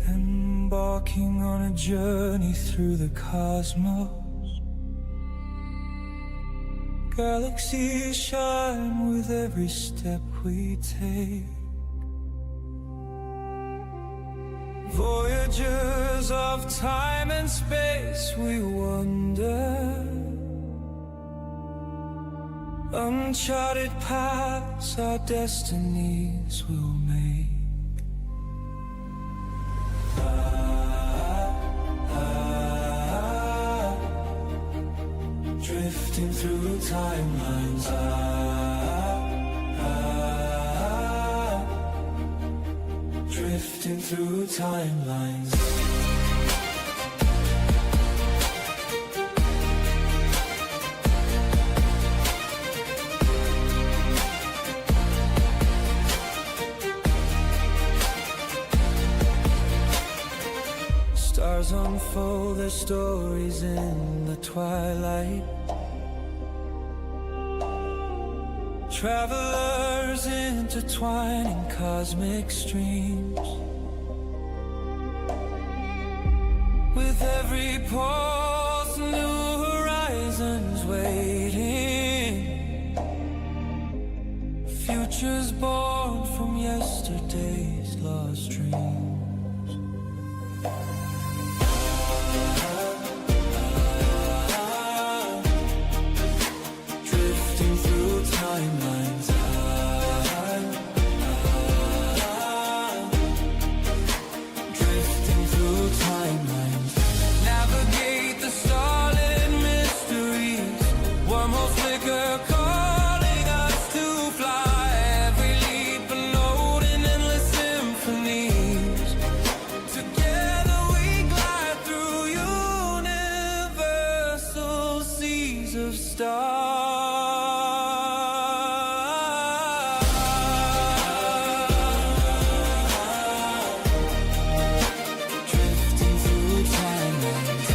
Embarking on a journey through the cosmos. Galaxies shine with every step we take. Voyagers of time and space, we wander. Uncharted paths our destinies will make. Drifting through timelines. Drifting through timelines. Stars unfold their stories in the twilight. Travelers intertwining cosmic streams. With every pulse, new horizons waiting. Futures born from yesterday's lost dreams. Drifting through timelines. Drifting through timelines. Navigate the starlit mysteries. Wormholes flicker, calling us to fly. Every leap a note in endless symphonies. Together we glide through universal seas of stars. Drifting through timelines.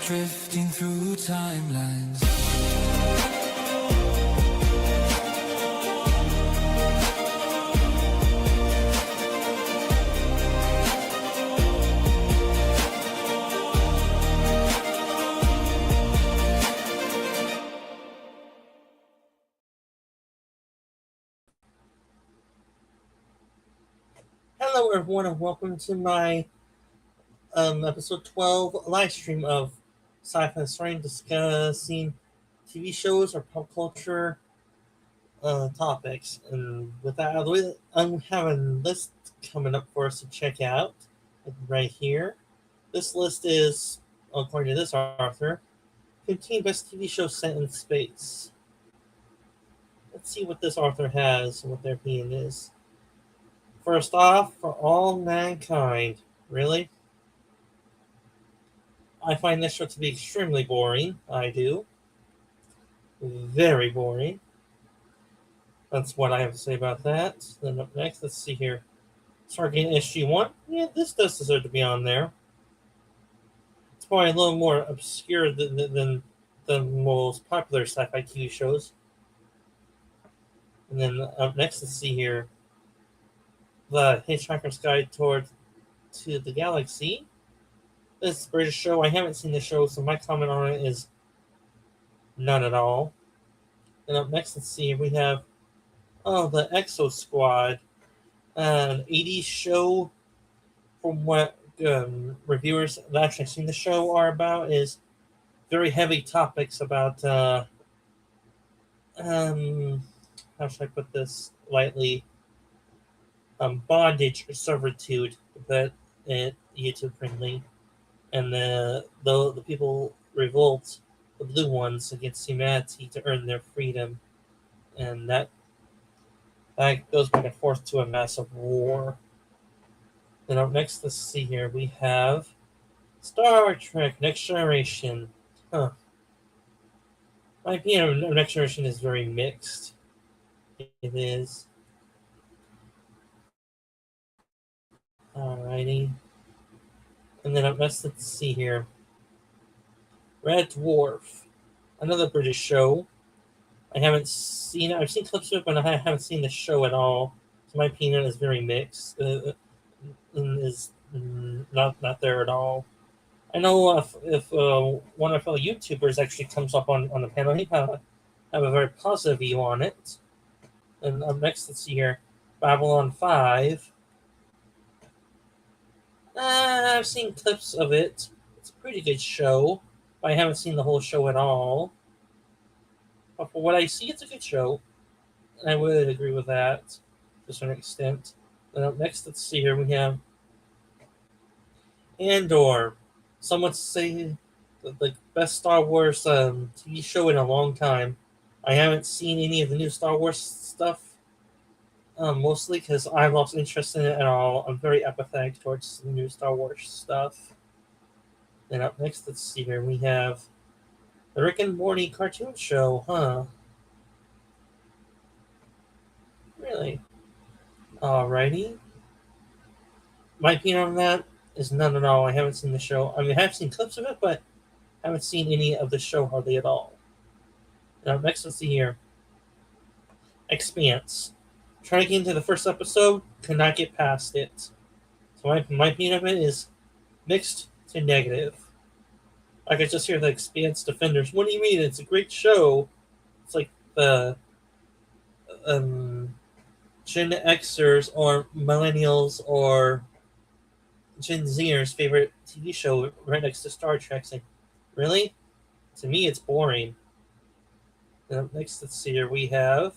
Drifting through timelines. Hello everyone and welcome to my episode 12 live stream of Sci-Fi Historian discussing TV shows or pop culture topics. And with that out of the way, I have a list coming up for us to check out right here. This list is, according to this author, 15 best TV shows set in space. Let's see what this author has and what their opinion is. First off, For All Mankind. Really? I find this show to be extremely boring. I do. Very boring. That's what I have to say about that. Then up next, let's see here. Stargate SG-1. Yeah, this does deserve to be on there. It's probably a little more obscure than the most popular sci-fi TV shows. And then up next, let's see here. The Hitchhiker's Guide to the Galaxy. This is a British show. I haven't seen the show, so my comment on it is none at all. And up next, let's see. We have the Exo Squad, an 80s show. From what reviewers that actually seen the show are about, is very heavy topics about how should I put this lightly? Bondage or servitude, but YouTube friendly, and the people revolt, the blue ones, against humanity to earn their freedom, and that goes back and forth to a massive war. Then up next, let's see here, we have Star Trek Next Generation. My opinion of Next Generation is very mixed. It is. Alrighty. And then let's see here. Red Dwarf, another British show. I haven't seen it. I've seen clips of it, but I haven't seen the show at all. So my opinion is very mixed. Is not there at all. I know if one of our fellow YouTubers actually comes up on the panel, he have a very positive view on it. And up next, let's see here, Babylon 5. I've seen clips of it. It's a pretty good show, but I haven't seen the whole show at all. But for what I see, it's a good show. And I would agree with that to a certain extent. Then up next, let's see here, we have Andor. Some would say the best Star Wars TV show in a long time. I haven't seen any of the new Star Wars stuff, mostly because I've lost interest in it at all. I'm very apathetic towards the new Star Wars stuff. And up next, let's see here, we have the Rick and Morty cartoon show, huh? Really? Alrighty. My opinion on that is none at all. I haven't seen the show. I mean, I have seen clips of it, but I haven't seen any of the show hardly at all. Now, next, let's see here. Expanse. Trying to get into the first episode, could not get past it. So my opinion of it is mixed to negative. I could just hear the Expanse defenders. What do you mean? It's a great show. It's like the Gen Xers or Millennials or Gen Zers' favorite TV show right next to Star Trek. Saying, really? To me, it's boring. Next, let's see here. We have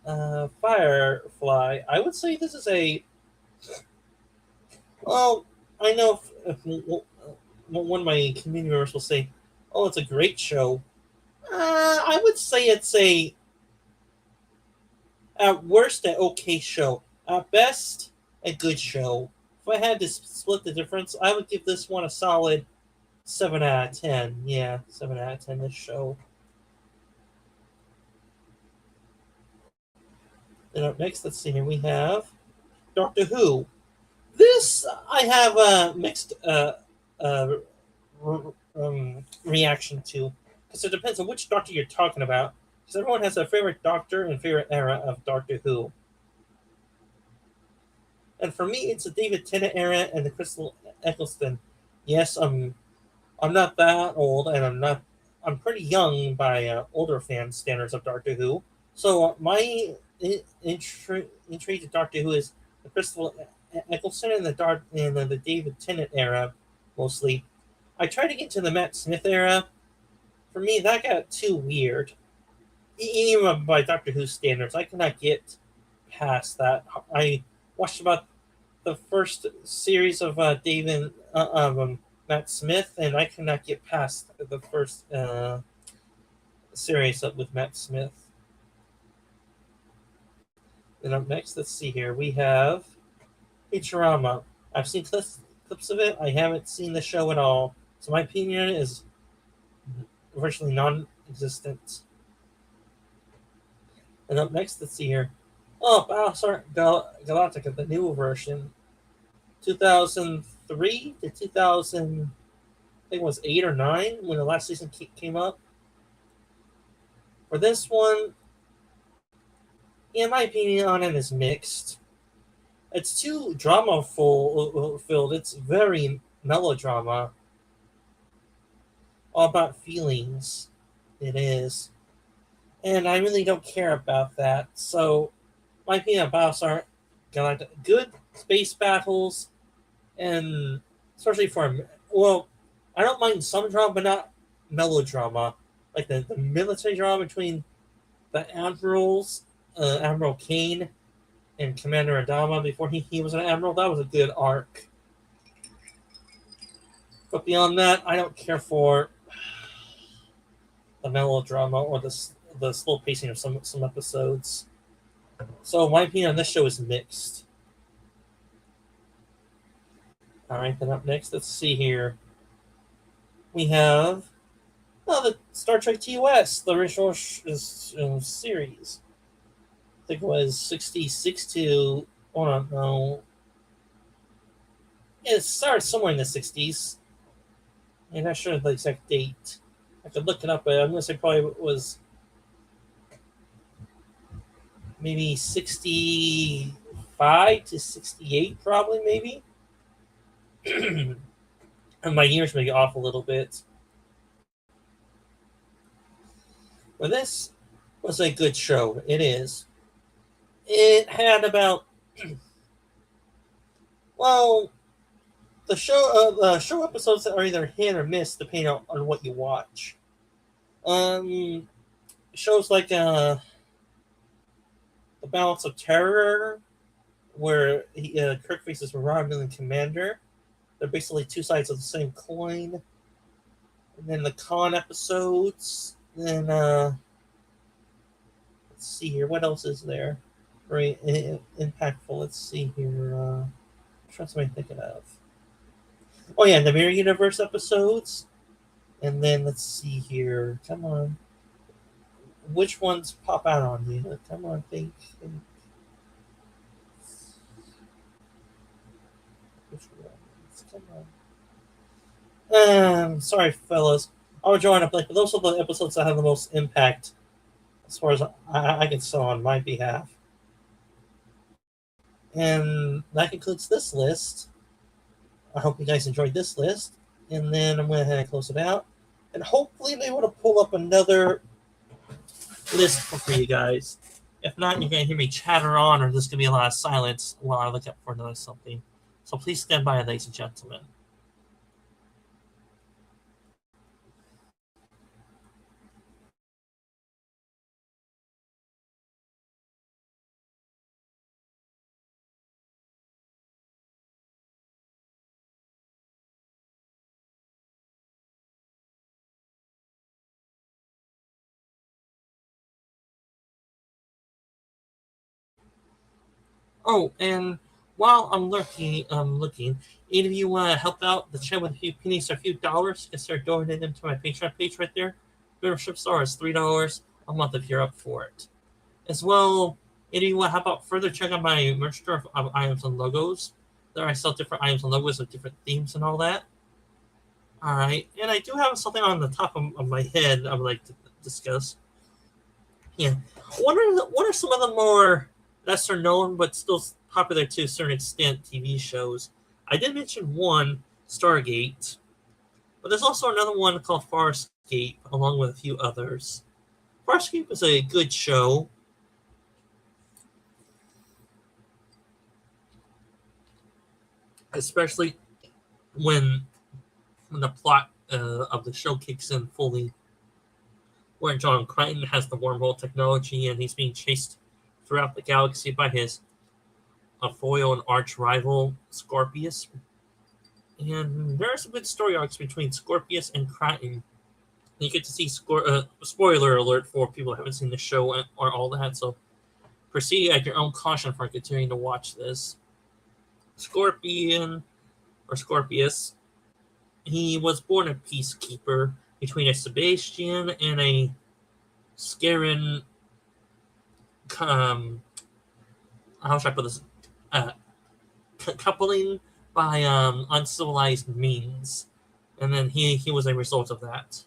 Firefly. I would say this is a. Well, I know if one of my community members will say, "Oh, it's a great show." I would say it's a, at worst, an okay show. At best, a good show. If I had to split the difference, I would give this one a solid 7 out of 10. Yeah, 7 out of 10, this show. Then up next, let's see here, we have Doctor Who. This, I have a mixed reaction to, because it depends on which Doctor you're talking about. Because everyone has a favorite Doctor and favorite era of Doctor Who. And for me, it's the David Tennant era and the Crystal Eccleston. Yes, I'm not that old, and I'm pretty young by older fan standards of Doctor Who. So my intrigue to Doctor Who is the Crystal Eccleston and the David Tennant era, mostly. I tried to get to the Matt Smith era. For me, that got too weird. Even by Doctor Who standards, I could not get past that. I watched about the first series of Matt Smith, and I could not get past the first series with Matt Smith. And up next, let's see here. We have Futurama. I've seen clips of it. I haven't seen the show at all. So my opinion is virtually non-existent. And up next, let's see here. Oh, Battlestar Galactica, the new version. 2003 to 2000, I think it was 8 or 9 when the last season came up. For this one, yeah, my opinion on it is mixed. It's too drama-filled. It's very melodrama. All about feelings. It is. And I really don't care about that. So, my opinion on Battlestar Galactica, good space battles, and especially for, well, I don't mind some drama, but not melodrama. Like the military drama between the admirals, Admiral Kane and Commander Adama before he was an admiral. That was a good arc. But beyond that, I don't care for the melodrama or the slow pacing of some episodes. So my opinion on this show is mixed. Alright, then up next, let's see here. We have the Star Trek TOS, the original series. I think it was 66 to, I don't know. It started somewhere in the 60s. I'm not sure the exact date. I could look it up, but I'm going to say probably was maybe 65 to 68, probably, maybe. And my years may be off a little bit. But this was a good show. It is. It had about, well, the show episodes are either hit or miss depending on what you watch. Um, Shows like The Balance of Terror, where Kirk faces Romulan Commander. They're basically two sides of the same coin. And then the Con episodes. Then let's see here. What else is there? Very impactful. Let's see here. What am I thinking of? Oh yeah, the Mirror Universe episodes. And then let's see here. Come on. Which ones pop out on you? Come on, think. Which ones? Come on. Sorry, fellas. I'll join up, but those are the episodes that have the most impact as far as I can say on my behalf. And that concludes this list. I hope you guys enjoyed this list. And then I'm going to go ahead and close it out. And hopefully they want to pull up another list for you guys. If not, you're going to hear me chatter on, or there's going to be a lot of silence while I look up for another something. So please stand by, ladies and gentlemen. Oh, and while I'm looking, any of you want to help out the channel with a few pennies or a few dollars, you can start donating them to my Patreon page right there. Membership star is $3 a month if you're up for it. As well, any of you want to help out further, check out my merch store of items and logos. There I sell different items and logos with different themes and all that. All right, and I do have something on the top of my head I would like to discuss. Yeah, what are some of the more lesser known but still popular to a certain extent TV shows? I did mention one, Stargate, but there's also another one called Farscape, along with a few others. Farscape is a good show. Especially when the plot of the show kicks in fully, where John Crichton has the wormhole technology and he's being chased throughout the galaxy by his foil and arch rival Scorpius. And there are some good story arcs between Scorpius and Crichton. You get to see spoiler alert for people who haven't seen the show or all that, so proceed at your own caution for continuing to watch this. Scorpion, or Scorpius, he was born a peacekeeper between a Sebastian and a Scaran, how should I put this? Coupling by uncivilized means, and then he was a result of that.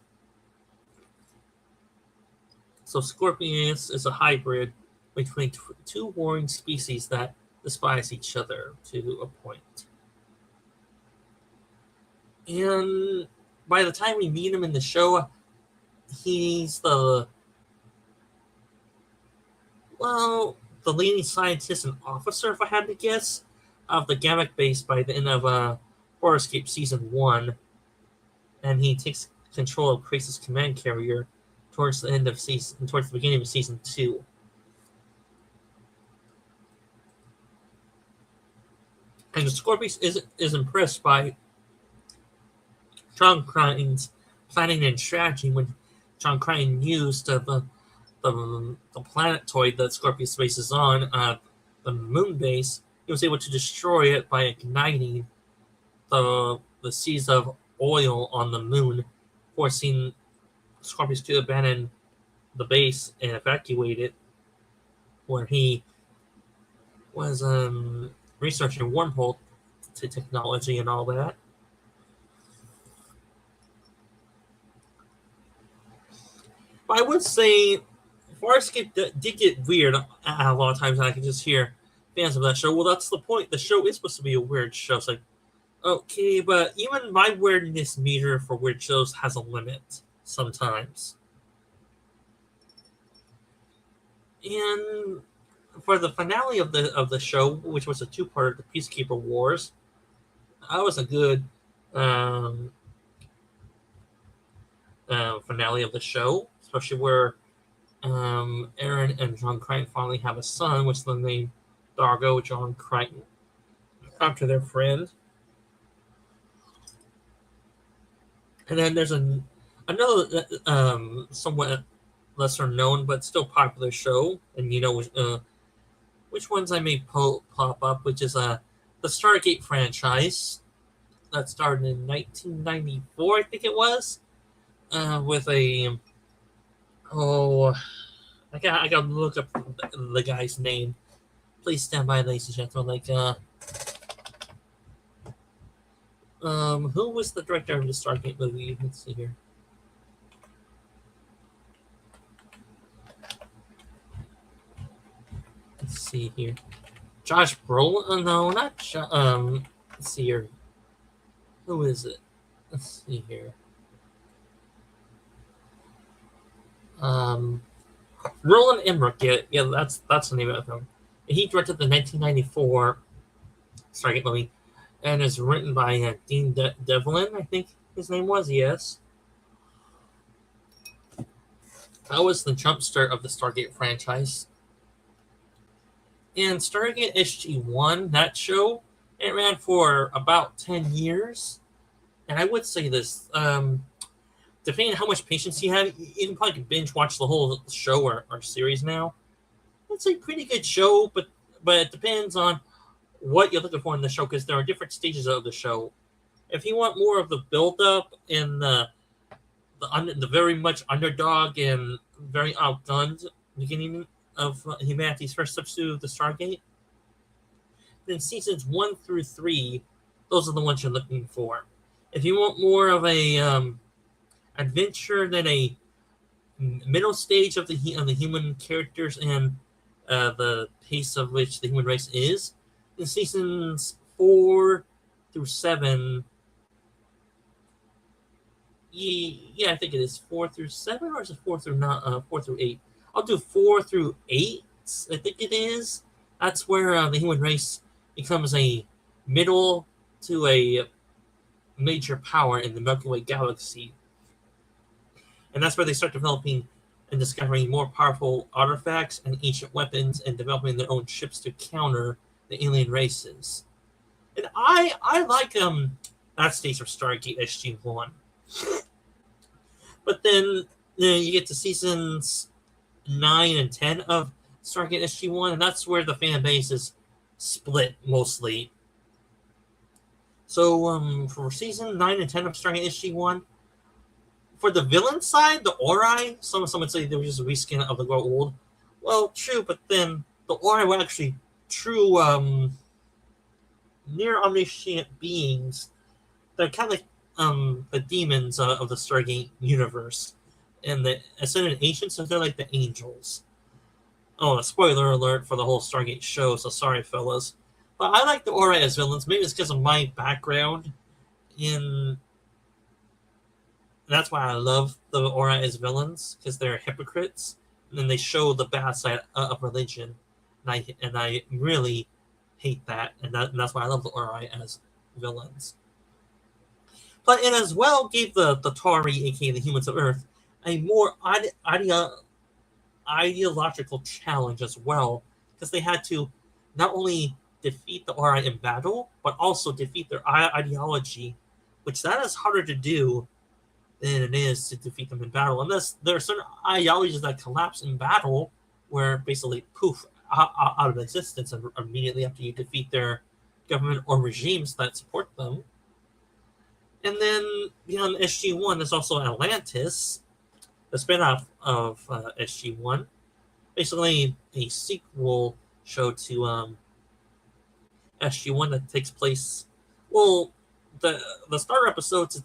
So Scorpius is a hybrid between two warring species that despise each other to a point. And by the time we meet him in the show, he's the leading scientist and officer, if I had to guess, of the Gamma base by the end of Farscape Season 1. And he takes control of Krasis' command carrier towards the beginning of Season 2. And Scorpius is impressed by John Crichton's planning and strategy when John Crichton used the planetoid that Scorpius base is on, the moon base. He was able to destroy it by igniting the seas of oil on the moon, forcing Scorpius to abandon the base and evacuate it, where he was researching wormhole technology and all that. But I would say Farscape did get weird a lot of times, and I can just hear fans of that show. Well, that's the point. The show is supposed to be a weird show. It's like, okay, but even my weirdness meter for weird shows has a limit sometimes. And for the finale of the show, which was a two-part, the Peacekeeper Wars, that was a good finale of the show, especially where Aaron and John Crichton finally have a son, which is the name Dargo John Crichton, after their friend. And then there's another somewhat lesser known but still popular show, and which ones I may pop up, which is the Stargate franchise that started in 1994, I think it was, with I gotta look up the guy's name. Please stand by, ladies and gentlemen. Who was the director of the Stargate movie? Let's see here. Let's see here. Josh Brolin? No, not let's see here. Who is it? Let's see here. Roland Emmerich. Yeah, that's the name of him. He directed the 1994 Stargate movie, and is written by Dean Devlin, I think his name was. Yes. That was the jumpstart of the Stargate franchise. And Stargate SG-1, that show, it ran for about 10 years. And I would say this, depending on how much patience you have, you can probably binge watch the whole show or series now. It's a pretty good show, but it depends on what you're looking for in the show, because there are different stages of the show. If you want more of the build-up and the very much underdog and very outgunned beginning of humanity's first steps through the Stargate, then seasons 1 through 3, those are the ones you're looking for. If you want more of a adventure than a middle stage of the human characters and the pace of which the human race is, then seasons 4 through 7. Yeah, I think it is 4 through 7, or is it 4 through 8? I'll do 4 through 8. I think it is. That's where the human race becomes a middle to a major power in the Milky Way galaxy, and that's where they start developing and discovering more powerful artifacts and ancient weapons, and developing their own ships to counter the alien races. And I like that stage of Stargate SG-1. But then you get to seasons 9 and 10 of Stargate SG-1, and that's where the fan base is split mostly. So for season 9 and 10 of Stargate SG-1, for the villain side, the Ori, some would say they were just a reskin of the Goa'uld. Well, true, but then the Ori were actually true near omniscient beings. They're kind of like the demons of the Stargate universe, and the Ascended Ancients, so they're like the angels. Oh, a spoiler alert for the whole Stargate show, so sorry, fellas. But I like the Ori as villains. Maybe it's because of my background in... That's why I love the Ori as villains, because they're hypocrites, and then they show the bad side of religion, and I really hate that, and that's why I love the Ori as villains. But it as well gave the Tari, aka the humans of Earth, a more ideological challenge as well, because they had to not only defeat the Ori in battle, but also defeat their ideology, which that is harder to do than it is to defeat them in battle. Unless there are certain ideologies that collapse in battle, where basically poof out of existence immediately after you defeat their government or regimes that support them. And then beyond SG-1, there's also Atlantis, the spinoff of SG-1, basically a sequel show to SG-1 that takes place. Well, the starter episodes,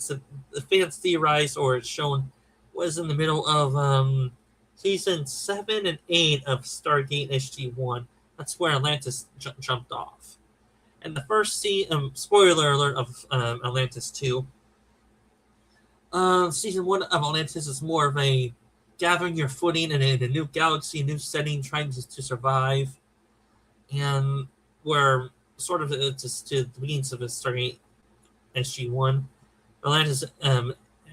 the fans theorize, or it's shown, was in the middle of Season 7 and 8 of Stargate SG-1. That's where Atlantis jumped off. And the first spoiler alert of Atlantis 2. Season 1 of Atlantis is more of a gathering your footing in a new galaxy, new setting, trying to survive. And where sort of just to the beginnings of Stargate SG-1, Atlantis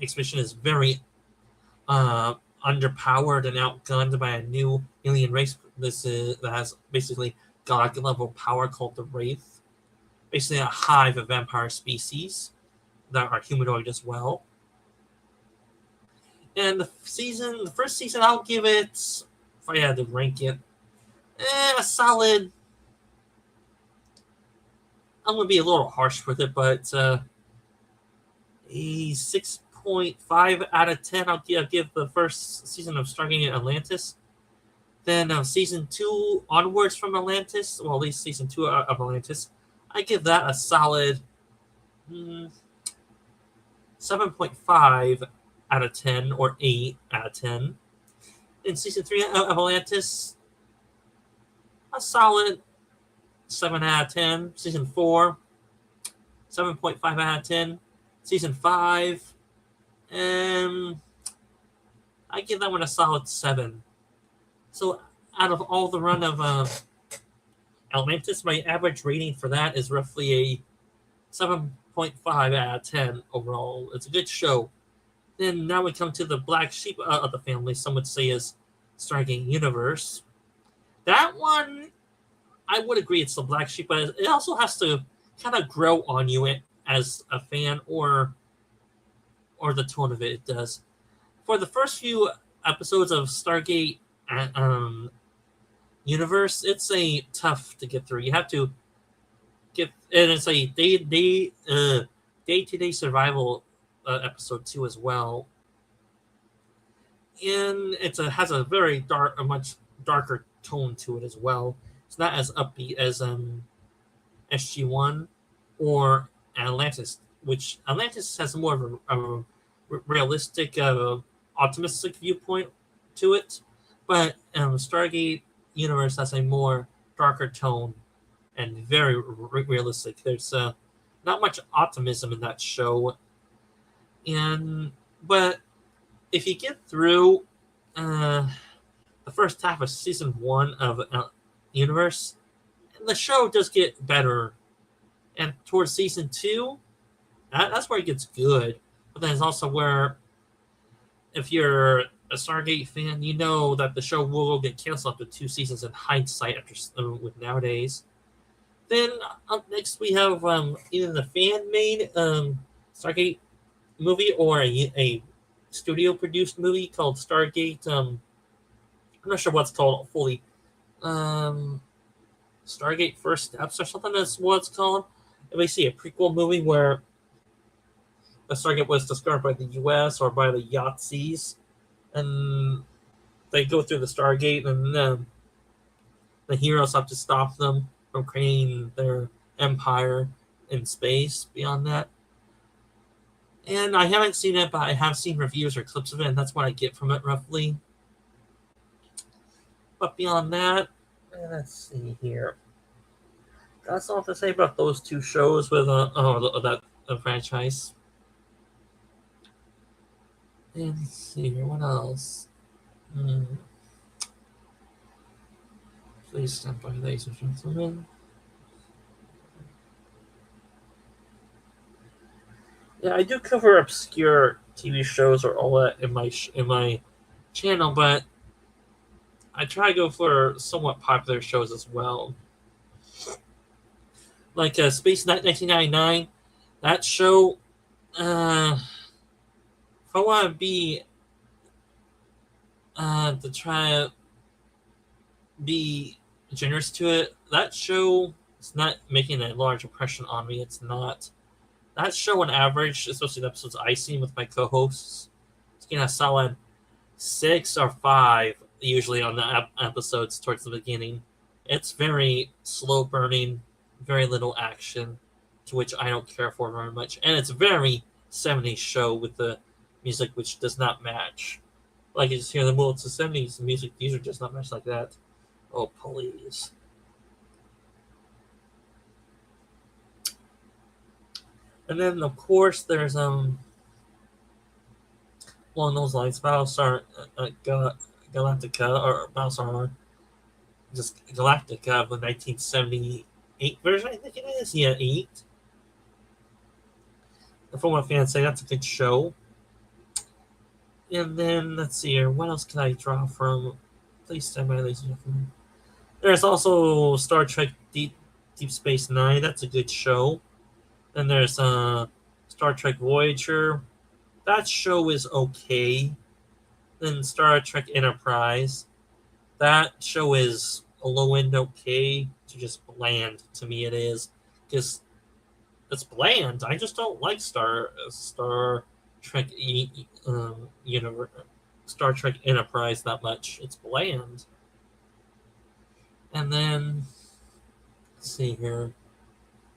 expedition is very underpowered and outgunned by a new alien race. That has basically god level power called the Wraith. Basically a hive of vampire species that are humanoid as well. And the first season, I'll give it, if I had to rank it, a solid. I'm going to be a little harsh with it, but a 6.5 out of 10. I'll give the first season of Stargate Atlantis. Then season 2 onwards from Atlantis, well, at least season 2 of Atlantis, I give that a solid 7.5 out of 10 or 8 out of 10. In season 3 of Atlantis, a solid 7 out of 10. Season 4, 7.5 out of 10. Season 5, I give that one a solid 7. So out of all the run of Atlantis, my average rating for that is roughly a 7.5 out of 10 overall. It's a good show. Then now we come to the black sheep of the family, some would say is Stargate Universe. That one, I would agree it's the black sheep, but it also has to kind of grow on you as a fan or the tone of it does. For the first few episodes of Stargate Universe, it's a tough to get through. You have to get, and it's a day-to-day survival episode 2 as well, and has a very dark, a much darker tone to it as well. It's not as upbeat as SG-1 or Atlantis, which Atlantis has more of a realistic, optimistic viewpoint to it, but Stargate Universe has a more darker tone and very realistic. There's not much optimism in that show, but if you get through the first half of season 1 of Universe, the show does get better, and towards season 2, that's where it gets good. But then it's also where, if you're a Stargate fan, you know that the show will get canceled after 2 seasons in hindsight with nowadays. Then up next we have either the fan-made Stargate movie or a studio-produced movie called Stargate. I'm not sure what's called fully. Stargate First Steps or something. That's what it's called. And we see a prequel movie where a Stargate was discovered by the U.S. or by the Yahtzees, and they go through the Stargate, and the heroes have to stop them from creating their empire in space beyond that. And I haven't seen it, but I have seen reviews or clips of it, and that's what I get from it roughly. But beyond that, let's see here. That's all to say about those 2 shows with that franchise. And let's see here, what else? Please stand by, ladies and gentlemen. Yeah, I do cover obscure TV shows or all that in my channel, but I try to go for somewhat popular shows as well. Like Space 1999, that show, if I want to be, to try to be generous to it, that show is not making a large impression on me. It's not. That show on average, especially the episodes I've seen with my co-hosts, it's getting a solid 6 or 5 usually on the episodes towards the beginning. It's very slow burning, very little action, to which I don't care for very much. And it's a very 70s show with the music which does not match. Like you just hear the middle of the 70s music. These are just not much like that. Oh, please. And then, of course, there's along those lines, Battlestar Galactica, or Battlestar just Galactica of the 1978 version, I think it is. Yeah, 8. From what fans say, that's a good show. And then, let's see here. What else can I draw from? Please stand by, ladies and gentlemen. There's also Star Trek Deep Space Nine. That's a good show. Then there's Star Trek Voyager. That show is okay. Then Star Trek Enterprise. That show is a low end okay to just bland. To me, it is because it's bland. I just don't like Star Trek universe, Star Trek Enterprise that much. It's bland. And then let's see here.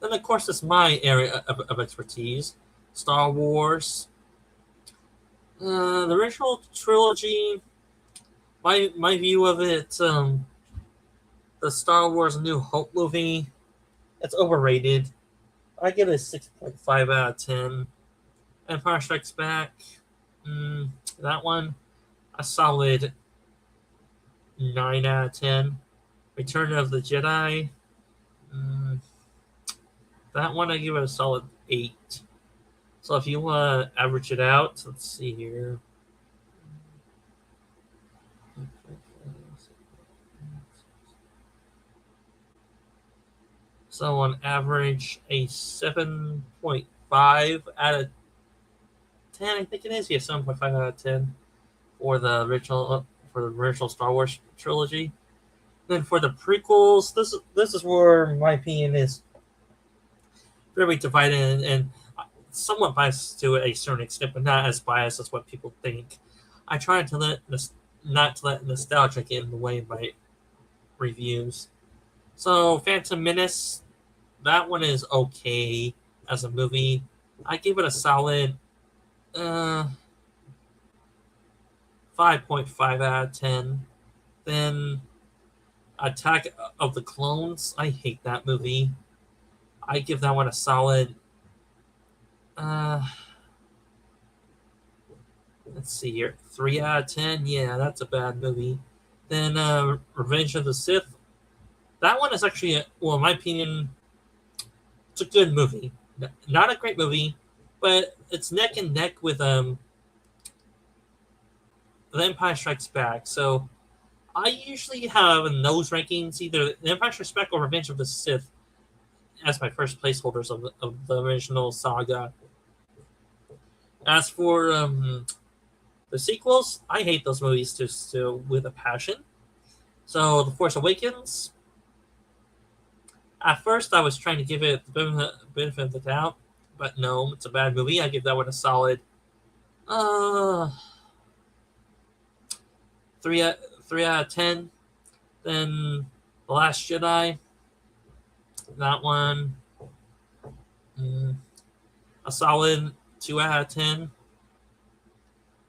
Then of course it's my area of expertise, Star Wars. The original trilogy. My view of it, the Star Wars New Hope movie, it's overrated. I give it a 6.5 out of 10. Empire Strikes Back, that one, a solid 9 out of 10. Return of the Jedi, that one I give it a solid 8. So if you want to average it out, let's see here. So on average, a 7.5 out of 10, I think it is. Yeah, 7.5 out of 10 for the original Star Wars trilogy. Then for the prequels, this is where my opinion is very divided and somewhat biased to a certain extent, but not as biased as what people think. I try to not to let nostalgia get in the way of my reviews. So Phantom Menace, that one is okay as a movie. I give it a solid 5.5 out of 10. Then Attack of the Clones, I hate that movie. I give that one a solid let's see here, 3 out of 10. Yeah, that's a bad movie. Then Revenge of the Sith, that one is actually, well, in my opinion, it's a good movie. Not a great movie, but it's neck and neck with The Empire Strikes Back. So I usually have in those rankings either The Empire Strikes Back or Revenge of the Sith as my first placeholders of the original saga. As for the sequels, I hate those movies just with a passion. So The Force Awakens, at first I was trying to give it the benefit of the doubt, but no, it's a bad movie. I give that one a solid 3 out of 10. Then The Last Jedi, that one, a solid 2 out of 10.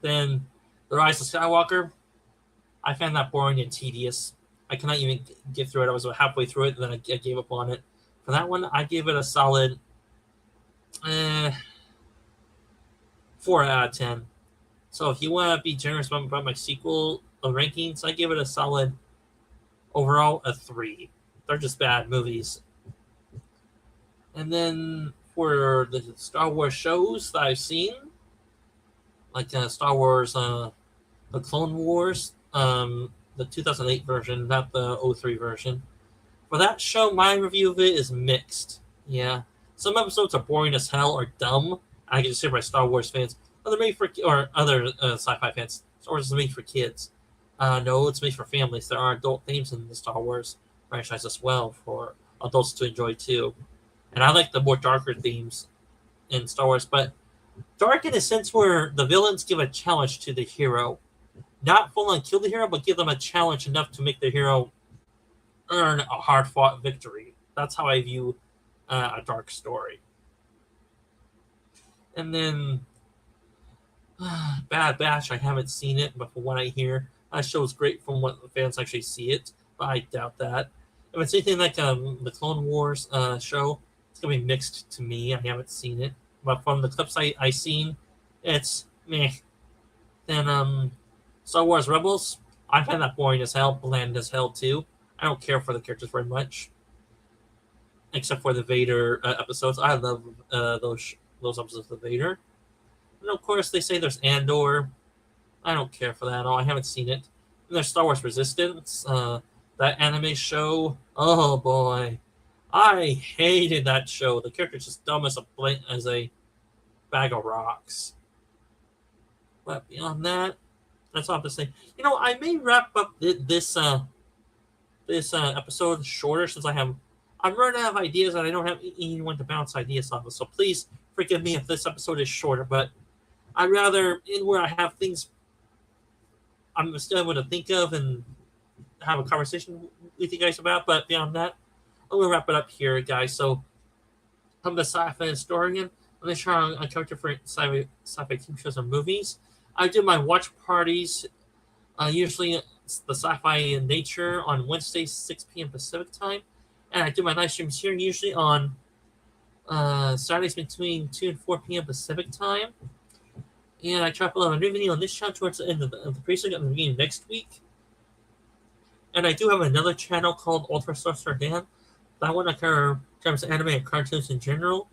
Then The Rise of Skywalker, I found that boring and tedious. I cannot even get through it. I was about halfway through it, and then I gave up on it. For that one, I gave it a solid 4 out of 10. So if you want to be generous about my sequel rankings, I give it a solid, overall, a 3. They're just bad movies. And then for the Star Wars shows that I've seen, like Star Wars, the Clone Wars, the 2008 version, not the 03 version. For that show, my review of it is mixed. Yeah, some episodes are boring as hell or dumb. I can just hear by Star Wars fans. Other made for other sci-fi fans. Star Wars is made for kids. No, it's made for families. There are adult themes in the Star Wars franchise as well for adults to enjoy too. And I like the more darker themes in Star Wars, but dark in a sense where the villains give a challenge to the hero. Not full on kill the hero, but give them a challenge enough to make the hero earn a hard-fought victory. That's how I view a dark story. And then Bad Batch, I haven't seen it, but from what I hear, that show is great from what the fans actually see it, but I doubt that. If it's anything like the Clone Wars show, it's going to be mixed to me. I haven't seen it. But from the clips I seen, it's meh. Then Star Wars Rebels, I find that boring as hell, bland as hell too. I don't care for the characters very much, except for the Vader episodes. I love those episodes of Vader. And of course, they say there's Andor. I don't care for that at all. I haven't seen it. And there's Star Wars Resistance, that anime show. Oh boy, I hated that show. The character's just dumb as a bag of rocks. But beyond that, that's all I have to say. I may wrap up this episode shorter since I'm running out of ideas and I don't have anyone to bounce ideas off of. So please forgive me if this episode is shorter, but I'd rather in where I have things I'm still able to think of and have a conversation with you guys about. But beyond that, I'm going to wrap it up here, guys. So I'm the Sci-Fi Historian. I'm going to try on a character for sci-fi TV shows and movies. I do my watch parties, usually it's the sci-fi in nature on Wednesdays, 6 p.m. Pacific time. And I do my live streams here usually on Saturdays between 2 and 4 p.m. Pacific time. And I try to upload a new video on this channel towards the end of the precinct at the beginning next week. And I do have another channel called Ultra Sorcerer Dan. That one I covers anime and cartoons in general.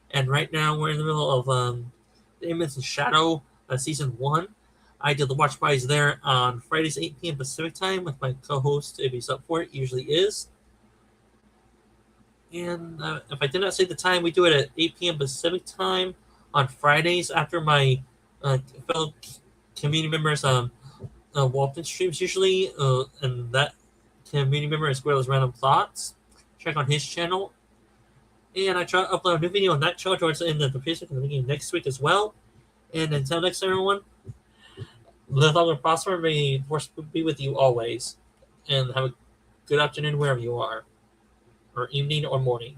And right now we're in the middle of Demons in Shadow Season 1. I did the watch parties there on Fridays 8 p.m. Pacific time with my co-host, if he's up for it, usually is. And if I did not say the time, we do it at 8 p.m. Pacific time on Fridays after my fellow community members Walton streams usually, and that community member is Squirrel's Random Thoughts. Check on his channel. And I try to upload a new video on that channel towards the end of the precinct in the beginning next week as well. And until next time, everyone, live long and prosper. May the force be with you always. And have a good afternoon wherever you are, or evening or morning.